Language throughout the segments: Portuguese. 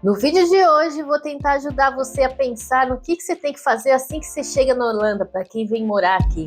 No vídeo de hoje, vou tentar ajudar você a pensar no que você tem que fazer assim que você chega na Holanda, para quem vem morar aqui.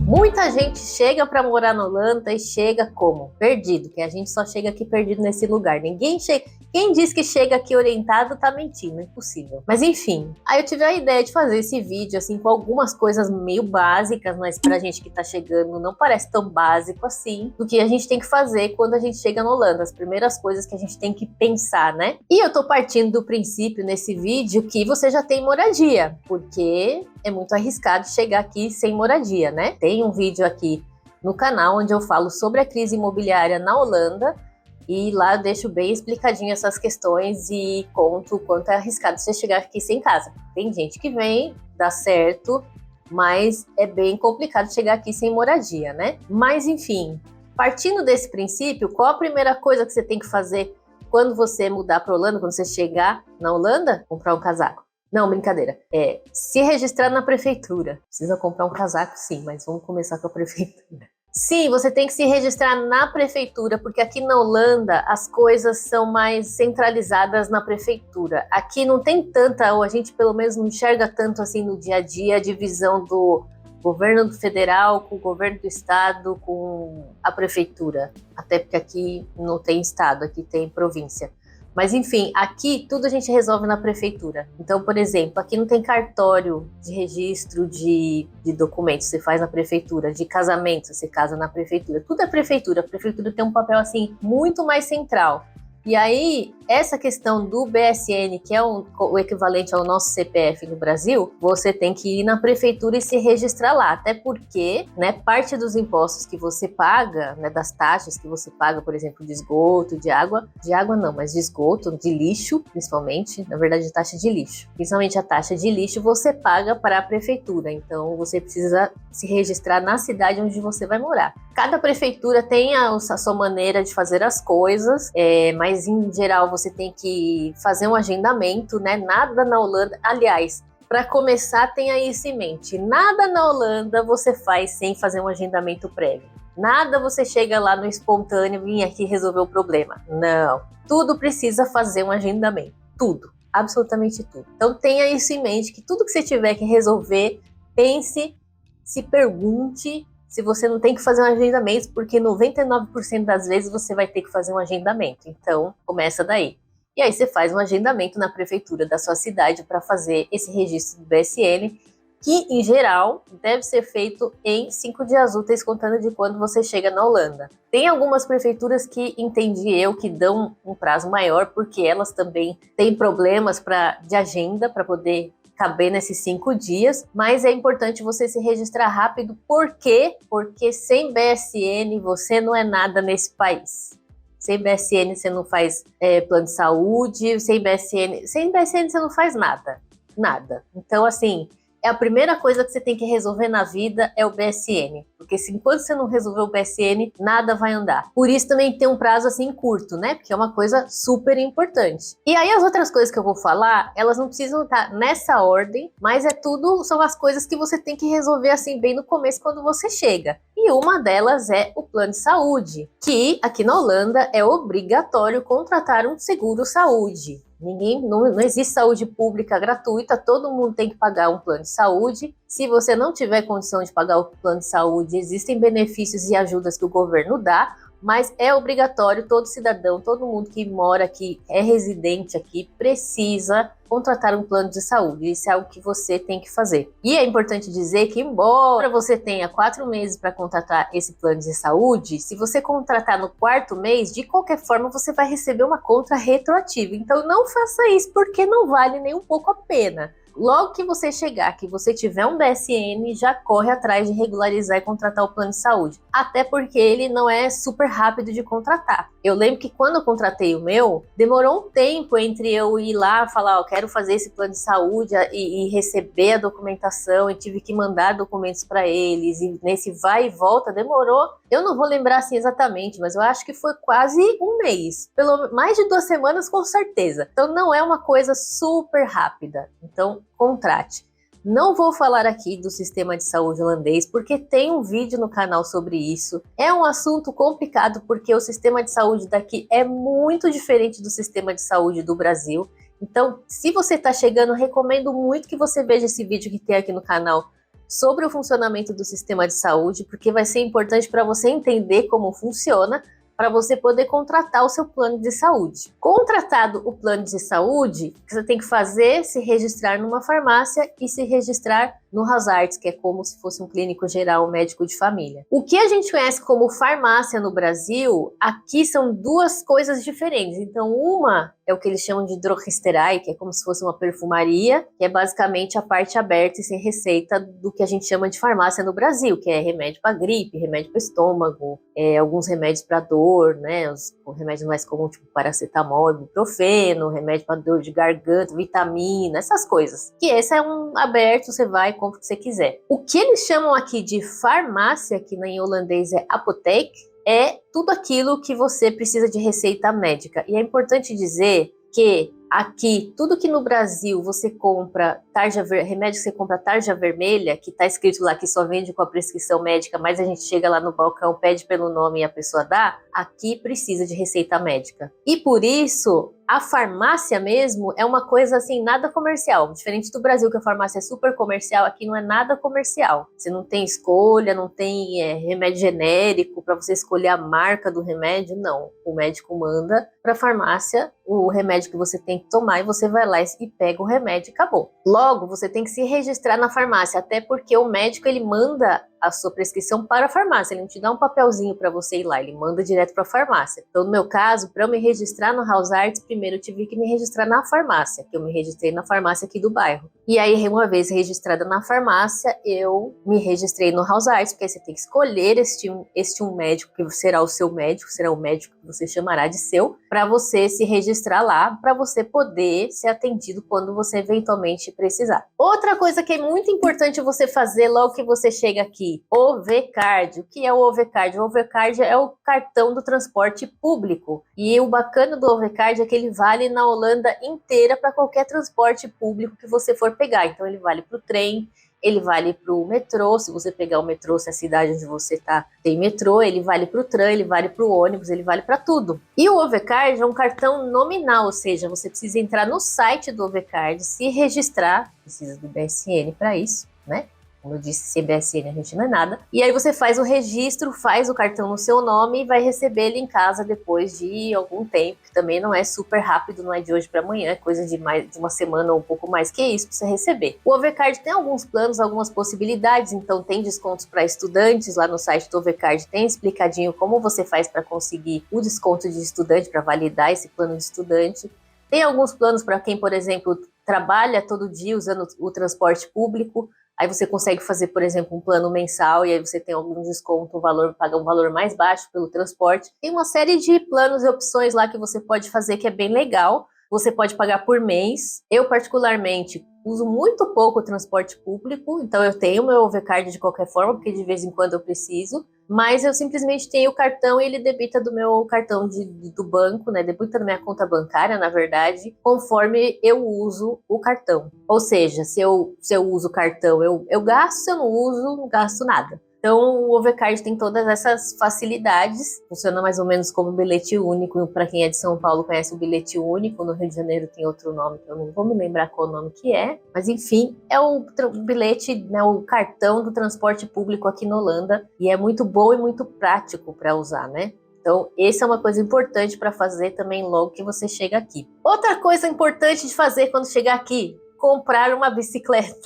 Muita gente chega para morar na Holanda e chega como? Perdido, que a gente só chega aqui perdido nesse lugar. Ninguém chega. Quem diz que chega aqui orientado tá mentindo, é impossível. Mas enfim, aí eu tive a ideia de fazer esse vídeo assim com algumas coisas meio básicas, mas pra gente que tá chegando não parece tão básico assim, do que a gente tem que fazer quando a gente chega na Holanda, as primeiras coisas que a gente tem que pensar, né? E eu tô partindo do princípio nesse vídeo que você já tem moradia, porque é muito arriscado chegar aqui sem moradia, né? Tem um vídeo aqui no canal onde eu falo sobre a crise imobiliária na Holanda, e lá eu deixo bem explicadinho essas questões e conto o quanto é arriscado você chegar aqui sem casa. Tem gente que vem, dá certo, mas é bem complicado chegar aqui sem moradia, né? Mas enfim, partindo desse princípio, qual a primeira coisa que você tem que fazer quando você mudar para a Holanda, quando você chegar na Holanda? Comprar um casaco. Não, brincadeira. É se registrar na prefeitura. Precisa comprar um casaco, sim, mas vamos começar com a prefeitura. Sim, você tem que se registrar na prefeitura, porque aqui na Holanda as coisas são mais centralizadas na prefeitura. Aqui não tem tanta, ou a gente pelo menos não enxerga tanto assim no dia a dia, a divisão do governo federal com o governo do estado, com a prefeitura. Até porque aqui não tem estado, aqui tem província. Mas enfim, aqui tudo a gente resolve na prefeitura. Então, por exemplo, aqui não tem cartório de registro de documentos, você faz na prefeitura, de casamento, você casa na prefeitura. Tudo é prefeitura. A prefeitura tem um papel assim muito mais central. E aí, essa questão do BSN, que é o equivalente ao nosso CPF no Brasil, você tem que ir na prefeitura e se registrar lá. Até porque, né, parte dos impostos que você paga, né, das taxas que você paga, por exemplo, de esgoto, de água não, mas de esgoto, de lixo, principalmente, na verdade, taxa de lixo. Principalmente a taxa de lixo você paga para a prefeitura. Então, você precisa se registrar na cidade onde você vai morar. Cada prefeitura tem a sua maneira de fazer as coisas, mas em geral você tem que fazer um agendamento, né? Nada na Holanda, aliás, para começar, tenha isso em mente, nada na Holanda você faz sem fazer um agendamento prévio. Nada você chega lá no espontâneo, vim aqui resolver o problema. Não, tudo precisa fazer um agendamento, tudo, absolutamente tudo. Então tenha isso em mente, que tudo que você tiver que resolver, pense, se pergunte se você não tem que fazer um agendamento, porque 99% das vezes você vai ter que fazer um agendamento. Então, começa daí. E aí você faz um agendamento na prefeitura da sua cidade para fazer esse registro do BSN, que, em geral, deve ser feito em 5 dias úteis, contando de quando você chega na Holanda. Tem algumas prefeituras que, entendi eu, que dão um prazo maior, porque elas também têm problemas de agenda para poder caber nesses 5 dias, mas é importante você se registrar rápido. Por quê? Porque sem BSN você não é nada nesse país. Sem BSN você não faz plano de saúde, sem BSN você não faz nada. Nada. Então, assim, a primeira coisa que você tem que resolver na vida é o BSN. Porque enquanto você não resolver o BSN, nada vai andar. Por isso também tem um prazo assim curto, né? Porque é uma coisa super importante. E aí as outras coisas que eu vou falar, elas não precisam estar nessa ordem, mas são as coisas que você tem que resolver assim bem no começo quando você chega. E uma delas é o plano de saúde, que aqui na Holanda é obrigatório contratar um seguro saúde. Não existe saúde pública gratuita, todo mundo tem que pagar um plano de saúde. Se você não tiver condição de pagar o plano de saúde, existem benefícios e ajudas que o governo dá, mas é obrigatório, todo cidadão, todo mundo que mora aqui, é residente aqui, precisa contratar um plano de saúde. Isso é algo que você tem que fazer. E é importante dizer que, embora você tenha 4 meses para contratar esse plano de saúde, se você contratar no 4º mês, de qualquer forma você vai receber uma conta retroativa. Então não faça isso, porque não vale nem um pouco a pena. Logo que você chegar, que você tiver um BSN, já corre atrás de regularizar e contratar o plano de saúde. Até porque ele não é super rápido de contratar. Eu lembro que quando eu contratei o meu, demorou um tempo entre eu ir lá e falar, quero fazer esse plano de saúde e receber a documentação, e tive que mandar documentos para eles, e nesse vai e volta demorou, eu não vou lembrar assim exatamente, mas eu acho que foi quase um mês, mais de 2 semanas com certeza. Então não é uma coisa super rápida, então contrate. Não vou falar aqui do sistema de saúde holandês, porque tem um vídeo no canal sobre isso. É um assunto complicado, porque o sistema de saúde daqui é muito diferente do sistema de saúde do Brasil. Então, se você está chegando, recomendo muito que você veja esse vídeo que tem aqui no canal sobre o funcionamento do sistema de saúde, porque vai ser importante para você entender como funciona, para você poder contratar o seu plano de saúde. Contratado o plano de saúde, o que você tem que fazer é se registrar numa farmácia e se registrar no Hausarzt, que é como se fosse um clínico geral, um médico de família. O que a gente conhece como farmácia no Brasil, aqui são duas coisas diferentes. Então, uma é o que eles chamam de drogisterei, que é como se fosse uma perfumaria, que é basicamente a parte aberta e sem receita do que a gente chama de farmácia no Brasil, que é remédio para gripe, remédio para estômago, alguns remédios para dor, né? Os remédios mais comuns, tipo paracetamol, ibuprofeno, remédio para dor de garganta, vitamina, essas coisas. Que esse é um aberto, você vai, compra o que você quiser. O que eles chamam aqui de farmácia, que em holandês é apotheek, é tudo aquilo que você precisa de receita médica. E é importante dizer que aqui, tudo que no Brasil você compra remédio que você compra tarja vermelha, que está escrito lá que só vende com a prescrição médica, mas a gente chega lá no balcão, pede pelo nome e a pessoa dá, aqui precisa de receita médica. E por isso, a farmácia mesmo é uma coisa assim, nada comercial. Diferente do Brasil, que a farmácia é super comercial, aqui não é nada comercial. Você não tem escolha, não tem remédio genérico para você escolher a marca do remédio, não. O médico manda para a farmácia o remédio que você tem que tomar e você vai lá e pega o remédio e acabou. Logo, você tem que se registrar na farmácia, até porque o médico ele manda a sua prescrição para a farmácia, ele não te dá um papelzinho para você ir lá, ele manda direto para a farmácia. Então, no meu caso, para eu me registrar no Hausarzt, primeiro eu tive que me registrar na farmácia, que eu me registrei na farmácia aqui do bairro. E aí, uma vez registrada na farmácia, eu me registrei no Hausarzt, porque aí você tem que escolher este um médico que será o seu médico, será o médico que você chamará de seu, para você se registrar lá, para você poder ser atendido quando você eventualmente precisar. Outra coisa que é muito importante você fazer logo que você chega aqui, OV-Card. O que é o OV-Card? O OV-Card é o cartão do transporte público. E o bacana do OV-Card é que ele vale na Holanda inteira para qualquer transporte público que você for pegar. Então ele vale para o trem, ele vale para o metrô, se você pegar o metrô, se a cidade onde você está tem metrô, ele vale para o tram, ele vale para o ônibus, ele vale para tudo. E o OV-Card é um cartão nominal, ou seja, você precisa entrar no site do OV-Card, se registrar, precisa do BSN para isso, né? Como eu disse, CBSN a gente não é nada. E aí você faz o registro, faz o cartão no seu nome e vai receber ele em casa depois de algum tempo, que também não é super rápido, não é de hoje para amanhã, é coisa de mais de uma semana ou um pouco mais que isso para você receber. O OV-Card tem alguns planos, algumas possibilidades, então tem descontos para estudantes, lá no site do OV-Card tem explicadinho como você faz para conseguir o desconto de estudante, para validar esse plano de estudante. Tem alguns planos para quem, por exemplo, trabalha todo dia usando o transporte público. Aí você consegue fazer, por exemplo, um plano mensal e aí você tem algum desconto, paga um valor mais baixo pelo transporte. Tem uma série de planos e opções lá que você pode fazer que é bem legal. Você pode pagar por mês. Eu, particularmente, uso muito pouco o transporte público, então eu tenho meu OV-Card de qualquer forma, porque de vez em quando eu preciso. Mas eu simplesmente tenho o cartão e ele debita do meu cartão do banco, né? Debita da minha conta bancária, na verdade, conforme eu uso o cartão. Ou seja, se eu uso o cartão, eu gasto, se eu não uso, não gasto nada. Então, o OV-Card tem todas essas facilidades, funciona mais ou menos como bilhete único. Para quem é de São Paulo conhece o bilhete único, no Rio de Janeiro tem outro nome que eu não vou me lembrar qual nome que é, mas enfim, é o bilhete, né, o cartão do transporte público aqui na Holanda, e é muito bom e muito prático para usar, né? Então, essa é uma coisa importante para fazer também logo que você chega aqui. Outra coisa importante de fazer quando chegar aqui, comprar uma bicicleta.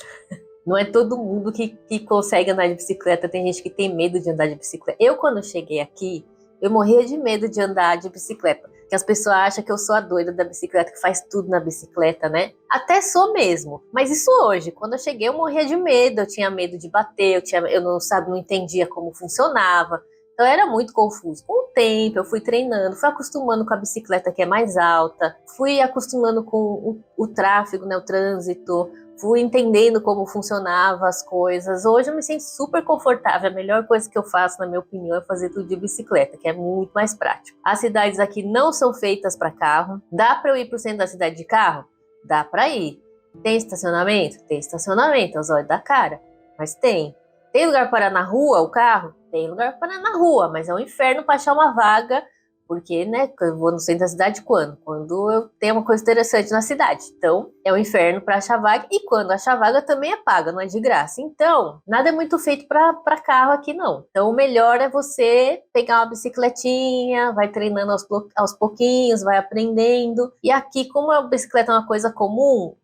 Não é todo mundo que consegue andar de bicicleta, tem gente que tem medo de andar de bicicleta. Eu, quando cheguei aqui, eu morria de medo de andar de bicicleta, porque as pessoas acham que eu sou a doida da bicicleta, que faz tudo na bicicleta, né? Até sou mesmo, mas isso hoje. Quando eu cheguei, eu morria de medo, eu tinha medo de bater, eu não entendia como funcionava. Então era muito confuso. Com o tempo, eu fui treinando, fui acostumando com a bicicleta que é mais alta, fui acostumando com o tráfego, né, o trânsito, fui entendendo como funcionavam as coisas. Hoje eu me sinto super confortável. A melhor coisa que eu faço, na minha opinião, é fazer tudo de bicicleta, que é muito mais prático. As cidades aqui não são feitas para carro. Dá para eu ir para o centro da cidade de carro? Dá para ir. Tem estacionamento? Tem estacionamento, aos olhos da cara, mas tem. Tem lugar para parar na rua o carro? Tem lugar para parar na rua, mas é um inferno para achar uma vaga, porque, né, eu vou no centro da cidade quando? Quando eu tenho uma coisa interessante na cidade. Então, é um inferno para achar vaga, e quando achar vaga também é paga, não é de graça. Então, nada é muito feito para carro aqui, não. Então, o melhor é você pegar uma bicicletinha, vai treinando aos pouquinhos, vai aprendendo. E aqui, como a bicicleta é uma coisa comum,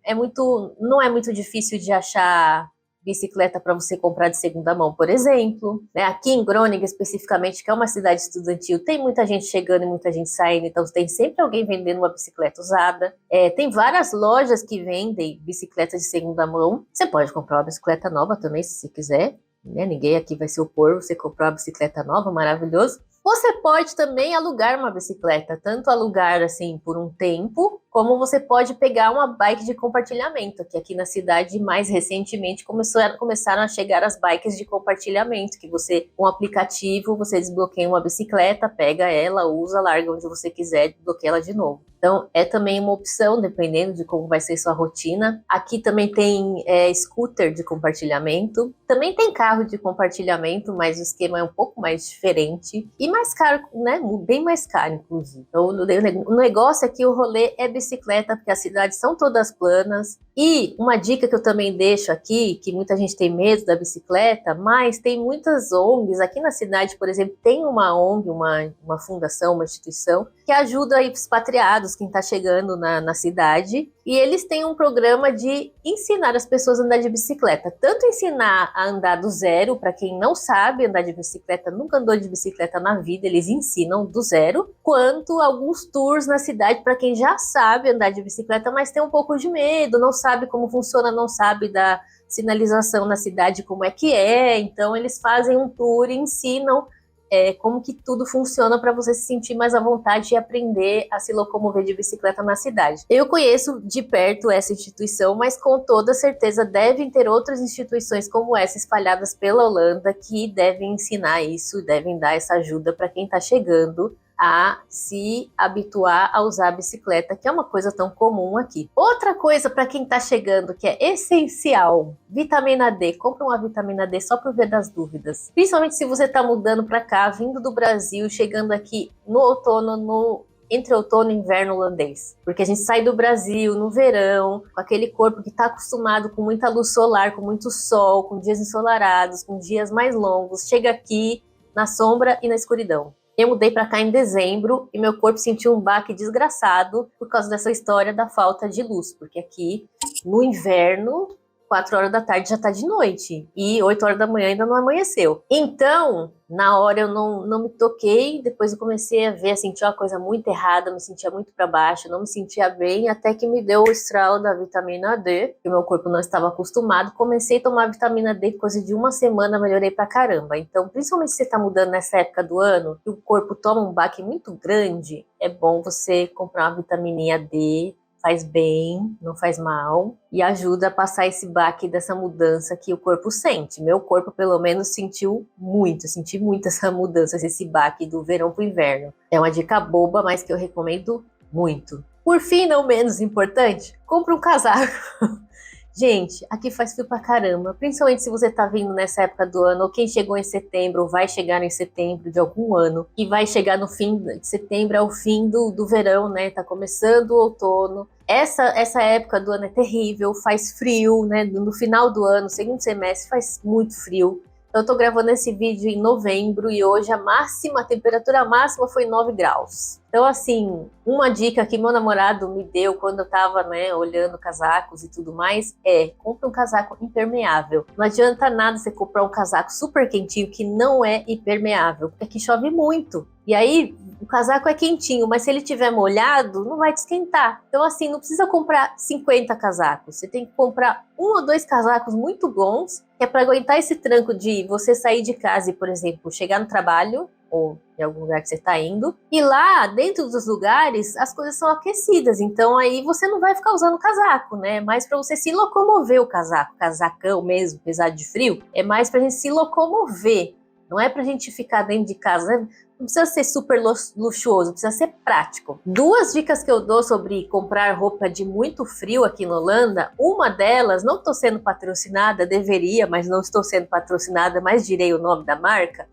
não é muito difícil de achar bicicleta para você comprar de segunda mão, por exemplo. Né? Aqui em Groningen, especificamente, que é uma cidade estudantil, tem muita gente chegando e muita gente saindo, então tem sempre alguém vendendo uma bicicleta usada. Tem várias lojas que vendem bicicletas de segunda mão. Você pode comprar uma bicicleta nova também, se você quiser. Né? Ninguém aqui vai se opor você comprar uma bicicleta nova, maravilhoso. Você pode também alugar uma bicicleta, tanto alugar assim por um tempo, como você pode pegar uma bike de compartilhamento, que aqui na cidade mais recentemente começaram a chegar as bikes de compartilhamento, que você, com um aplicativo, você desbloqueia uma bicicleta, pega ela, usa, larga onde você quiser, desbloqueia ela de novo. Então, é também uma opção, dependendo de como vai ser sua rotina. Aqui também tem scooter de compartilhamento. Também tem carro de compartilhamento, mas o esquema é um pouco mais diferente. E mais caro, né? Bem mais caro, inclusive. Então, o negócio aqui, o rolê é bicicleta, porque as cidades são todas planas. E uma dica que eu também deixo aqui, que muita gente tem medo da bicicleta, mas tem muitas ONGs. Aqui na cidade, por exemplo, tem uma ONG, uma fundação, uma instituição, que ajuda aí os expatriados, quem está chegando na cidade, e eles têm um programa de ensinar as pessoas a andar de bicicleta, tanto ensinar a andar do zero, para quem não sabe andar de bicicleta, nunca andou de bicicleta na vida, eles ensinam do zero, quanto alguns tours na cidade para quem já sabe andar de bicicleta, mas tem um pouco de medo, não sabe como funciona, não sabe da sinalização na cidade como é que é, então eles fazem um tour e ensinam como que tudo funciona para você se sentir mais à vontade e aprender a se locomover de bicicleta na cidade. Eu conheço de perto essa instituição, mas com toda certeza devem ter outras instituições como essa espalhadas pela Holanda que devem ensinar isso, devem dar essa ajuda para quem está chegando a se habituar a usar a bicicleta, que é uma coisa tão comum aqui. Outra coisa para quem está chegando que é essencial, vitamina D. Compra uma vitamina D só por ver das dúvidas. Principalmente se você está mudando para cá, vindo do Brasil, chegando aqui no outono, entre outono e inverno holandês. Porque a gente sai do Brasil no verão, com aquele corpo que está acostumado com muita luz solar, com muito sol, com dias ensolarados, com dias mais longos, chega aqui na sombra e na escuridão. Eu mudei para cá em dezembro e meu corpo sentiu um baque desgraçado por causa dessa história da falta de luz, porque aqui no inverno 4 horas da tarde já tá de noite e 8 horas da manhã ainda não amanheceu. Então, na hora eu não me toquei, depois eu comecei a ver, a sentir uma coisa muito errada, me sentia muito para baixo, não me sentia bem, até que me deu o estralo da vitamina D, que o meu corpo não estava acostumado. Comecei a tomar vitamina D, coisa de uma semana, melhorei pra caramba. Então, principalmente se você tá mudando nessa época do ano, que o corpo toma um baque muito grande, é bom você comprar uma vitamininha D, faz bem, não faz mal, e ajuda a passar esse baque dessa mudança que o corpo sente. Meu corpo, pelo menos, senti muito essa mudança, esse baque do verão pro inverno. É uma dica boba, mas que eu recomendo muito. Por fim, não menos importante, compra um casaco. Gente, aqui faz frio pra caramba, principalmente se você tá vindo nessa época do ano, ou quem chegou em setembro, ou vai chegar em setembro de algum ano, e vai chegar no fim de setembro, é o fim do verão, né? Tá começando o outono. Essa época do ano é terrível, faz frio, né? No final do ano, segundo semestre, faz muito frio. Eu tô gravando esse vídeo em novembro e hoje a temperatura máxima foi 9 graus. Então, assim, uma dica que meu namorado me deu quando eu tava, né, olhando casacos e tudo mais, compre um casaco impermeável. Não adianta nada você comprar um casaco super quentinho que não é impermeável, porque aqui chove muito. E aí, o casaco é quentinho, mas se ele tiver molhado, não vai te esquentar. Então, assim, não precisa comprar 50 casacos. Você tem que comprar 1 ou 2 casacos muito bons, que é para aguentar esse tranco de você sair de casa e, por exemplo, chegar no trabalho, ou em algum lugar que você está indo, e lá dentro dos lugares as coisas são aquecidas, então aí você não vai ficar usando casaco, né? Mais para você se locomover o casaco, casacão mesmo, pesado de frio, é mais para a gente se locomover. Não é pra gente ficar dentro de casa, né? Não precisa ser super luxuoso, precisa ser prático. 2 dicas que eu dou sobre comprar roupa de muito frio aqui na Holanda. Uma delas, não estou sendo patrocinada, deveria, mas não estou sendo patrocinada, mas direi o nome da marca,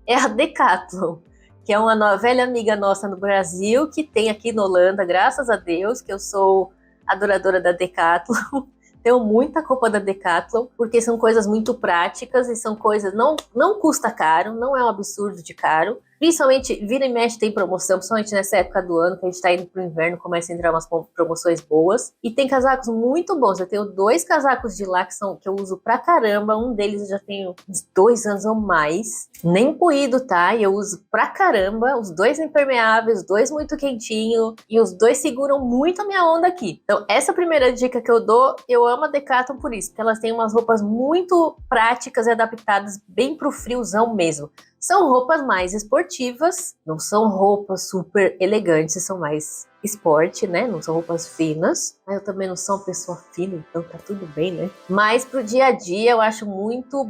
é a Decathlon, que é uma velha amiga nossa no Brasil, que tem aqui na Holanda, graças a Deus, que eu sou adoradora da Decathlon. Tenho muita roupa da Decathlon, porque são coisas muito práticas e são coisas, não custa caro, não é um absurdo de caro. Principalmente, vira e mexe tem promoção, principalmente nessa época do ano, que a gente tá indo pro inverno, começa a entrar umas promoções boas. E tem casacos muito bons. Eu tenho 2 casacos de lá que eu uso pra caramba. Um deles eu já tenho uns 2 anos ou mais. Nem poído, tá? E eu uso pra caramba. Os 2 impermeáveis, os 2 muito quentinho. E os 2 seguram muito a minha onda aqui. Então, essa primeira dica que eu dou, eu amo a Decathlon por isso. Porque elas têm umas roupas muito práticas e adaptadas bem pro friozão mesmo. São roupas mais esportivas, não são roupas super elegantes, são mais esporte, né? Não são roupas finas. Eu também não sou uma pessoa fina, então tá tudo bem, né? Mas pro dia a dia eu acho muito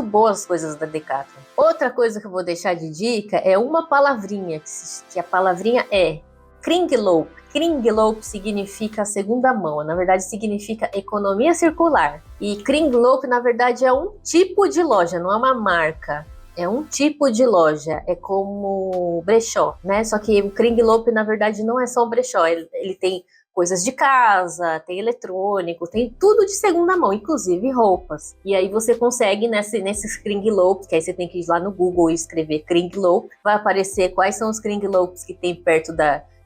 boas as coisas da Decathlon. Outra coisa que eu vou deixar de dica é uma palavrinha, que a palavrinha é kringloop. Kringloop significa segunda mão, na verdade significa economia circular. E kringloop, na verdade, é um tipo de loja, não é uma marca. É um tipo de loja, é como brechó, né? Só que o kringloop, na verdade, não é só um brechó. Ele tem coisas de casa, tem eletrônico, tem tudo de segunda mão, inclusive roupas. E aí você consegue nesses kringloops, que aí você tem que ir lá no Google e escrever kringloop, vai aparecer quais são os kringloops que tem perto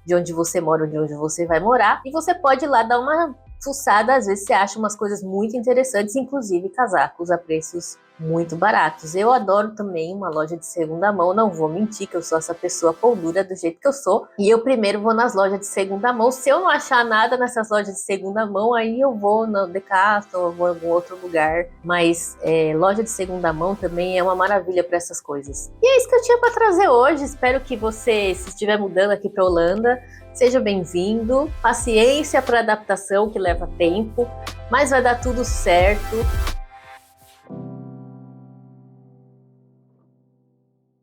de onde você mora, de onde você vai morar, e você pode ir lá dar uma fuçada, às vezes você acha umas coisas muito interessantes, inclusive casacos a preços muito baratos. Eu adoro também uma loja de segunda mão, não vou mentir que eu sou essa pessoa pão dura do jeito que eu sou, e eu primeiro vou nas lojas de segunda mão. Se eu não achar nada nessas lojas de segunda mão, aí eu vou no Decathlon, eu vou em algum outro lugar, mas loja de segunda mão também é uma maravilha para essas coisas. E é isso que eu tinha para trazer hoje. Espero que você, se estiver mudando aqui para Holanda, seja bem-vindo. Paciência para adaptação, que leva tempo, mas vai dar tudo certo.